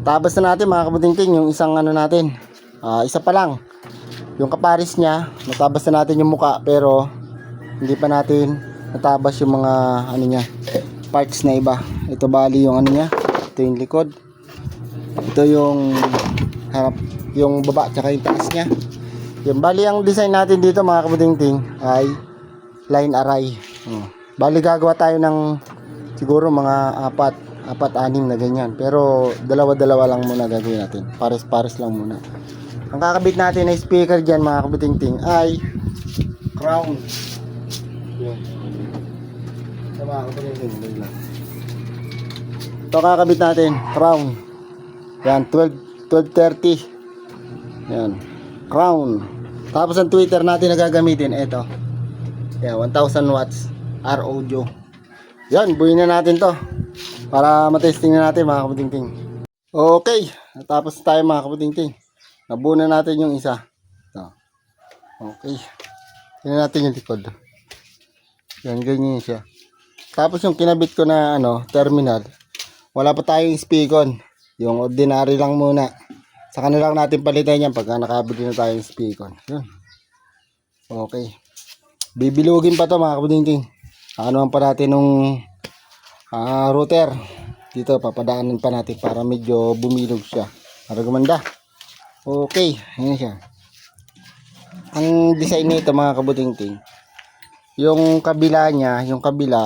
Natabas na natin mga kabutingting yung isang ano natin. Isa pa lang. Yung kaparis niya, natabas na natin yung muka pero hindi pa natin natabas yung mga ano niya, parts na iba. Ito bali yung ano niya. Ito yung likod. Ito yung harap, yung baba tsaka yung taas niya. Yung bali ang design natin dito mga kabutingting ay line array. Bali gagawa tayo ng siguro mga apat-anim na ganyan. Pero dalawa-dalawa lang muna gagawin natin. Pares-pares lang muna. Ang kakabit natin na speaker dyan mga kabutingting ay crown. Yun. Ito mga kabutingting. Ito kakabit natin. Crown. Yan. 1230. Yan. Crown. Tapos ang tweeter natin na gagamitin. Ito. Yan. 1000 watts. R audio. Yan. Buuin na natin to. Para matesting na natin mga kabutingting. Okay. Natapos tayo mga kabutingting. Nabuo na natin yung isa. Ito. Okay. Tingnan natin yung likod. Yan, ganyan siya. Tapos yung kinabit ko na terminal. Wala pa tayong speakon. Yung ordinary lang muna. Saka na lang natin palitan yan pagka nakabili na tayong speakon. Yun. Okay. Bibilugin pa to mga kabutingting. Ano pa natin nung router. Dito papadaanan pa natin para medyo bumilog siya. Para gumanda. Okay, ayan siya. Ang design nito mga kabutingting, yung kabila niya, yung kabila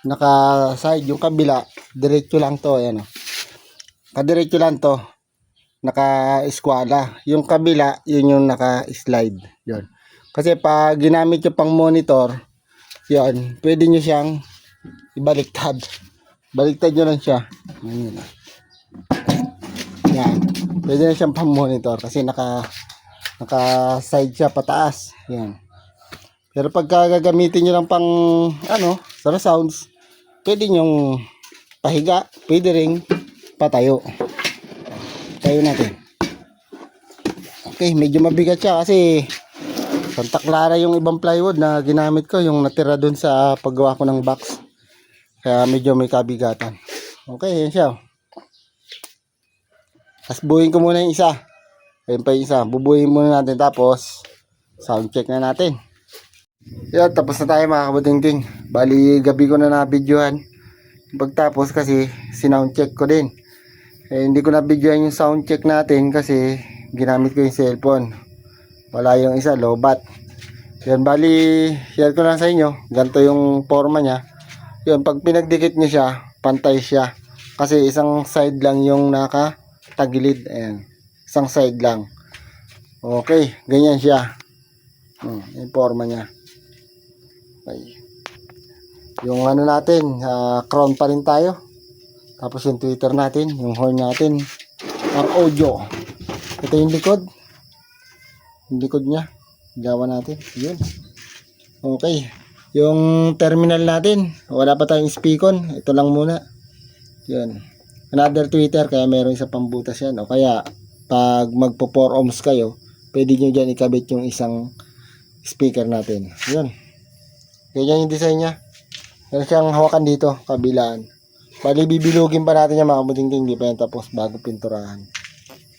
naka-side, yung kabila diretso lang to, ayan o. Kadiretso lang to, naka-eskwala. Yung kabila, yun yung naka-slide. Yun. Kasi pag ginamit nyo pang monitor, yun, pwede nyo siyang ibaliktad. Baliktad nyo lang siya. Ayan. Yan. Pwede na siyang pang-monitor kasi naka-side siya pataas. Yan. Pero pagka gagamitin nyo lang pang para sounds, pwede nyong pahiga, pwede ring patayo. Tayo natin. Okay, medyo mabigat siya kasi Santa Clara yung ibang plywood na ginamit ko, yung natira dun sa paggawa ko ng box. Kaya medyo may kabigatan. Okay, yan siya. Tapos buuin ko muna yung isa. Ayun pa yung isa. Bubuuin muna natin tapos sound check na natin. Yan, tapos na tayo mga kabutingting. Bali gabi ko na na-videohan. Pagtapos kasi sinound check ko din. Hindi ko na-videohan yung sound check natin kasi ginamit ko yung cellphone. Wala yung isa, lobat. Yan, bali share ko lang sa inyo. Ganito yung forma niya. Yun, pag pinagdikit nyo siya, pantay siya. Kasi isang side lang yung tagilid. Ayan. Isang side lang. Okay. Ganyan siya. Yung forma niya. Okay. Yung natin, crown pa rin tayo. Tapos yung tweeter natin, yung horn natin, ang audio. Ito yung likod. Yung likod niya. Gawa natin. Yun. Okay. Yung terminal natin, wala pa tayong speakon. Ito lang muna. Yun. Another tweeter, kaya meron isa pambutas yan. O kaya, pag magpo 4 ohms kayo, pwede nyo dyan ikabit yung isang speaker natin. Yun. Ganyan yung design niya. Meron siyang hawakan dito, kabilaan. Bali, bibilugin pa natin yung mga kabutingting. Hindi pa yan tapos bago pinturahan.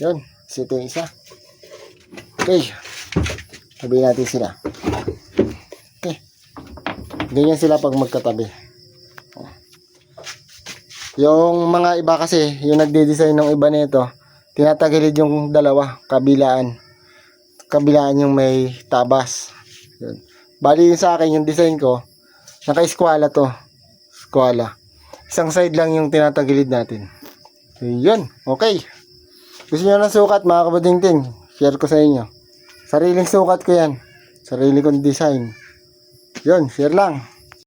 Yun. Ito yung isa. Okay. Sabihin natin sila. Okay. Ganyan sila pag magkatabi. Yung mga iba kasi, yung nagde-design ng iba nito, tinatagilid yung dalawa, kabilaan. Kabilaan yung may tabas. Yun. Bali yung sa akin, yung design ko, naka-eskwala to. Eskwala. Isang side lang yung tinatagilid natin. Yun. Okay. Gusto nyo ng sukat mga kabutingting? Share ko sa inyo. Sariling sukat ko yan. Sarili kong design. Yun. Share lang.